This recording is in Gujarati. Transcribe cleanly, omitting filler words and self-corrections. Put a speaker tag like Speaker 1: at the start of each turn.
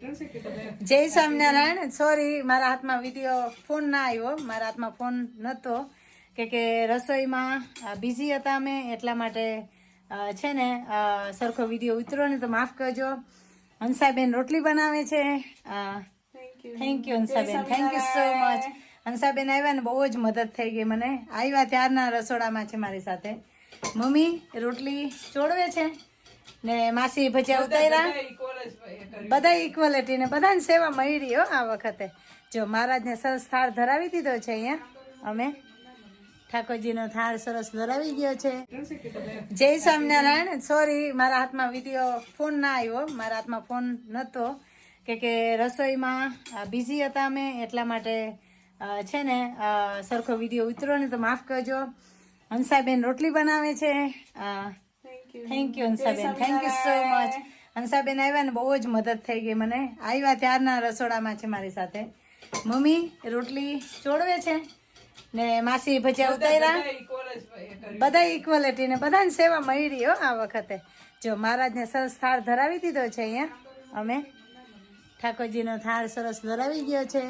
Speaker 1: જય સ્વામિનારાયણ. સોરી, મારા હાથમાં વિડીયો ફોન ના આવ્યો. મારા હાથમાં ફોન નહોતો કે રસોઈમાં બિઝી હતા અમે, એટલા માટે છે ને સરખો વિડીયો ઉતરો ને તો માફ કરજો. હંસાબેન રોટલી બનાવે છે. Thank you Hansaben, thank you so much. Hansaben આવ્યા ને બહુ જ મદદ થઈ ગઈ મને. આવ્યા ત્યારના રસોડામાં છે મારી સાથે. મમ્મી રોટલી ચોળવે છે ને માસી ભજીયા ઉતાર્યા. બધા ઇક્વાલિટી ને બધાને સેવા મળી હો આ વખતે. જો મહારાજને સરસ થાળ ધરાવી દીધો છે. અહીંયા અમે ઠાકોરજીનો થાળ સરસ ધરાવી ગયો છે. જય સ્વામિનારાયણ. સોરી, મારા હાથમાં વિડીયો ફોન ના આવ્યો. મારા હાથમાં ફોન નહોતો કે રસોઈમાં બિઝી હતા અમે, એટલા માટે છે ને સરખો વિડીયો ઉતરો ને તો માફ કરજો. હંસાબેન રોટલી બનાવે છે. Thank you Hansaben, thank you so much. Hansaben આવ્યા ને બહુ જ મદદ થઈ ગઈ મને. આવ્યા ત્યારના રસોડામાં છે મારી સાથે. મમ્મી રોટલી ચોળવે છે ને માસી ભજીયા ઉતાર્યા. બધા ઇક્વાલિટી ને બધાને સેવા મળી હો આ વખતે. જો મહારાજને સરસ થાળ ધરાવી દીધો છે. અહીંયા અમે ઠાકોરજીનો થાળ સરસ ધરાવી ગયો છે.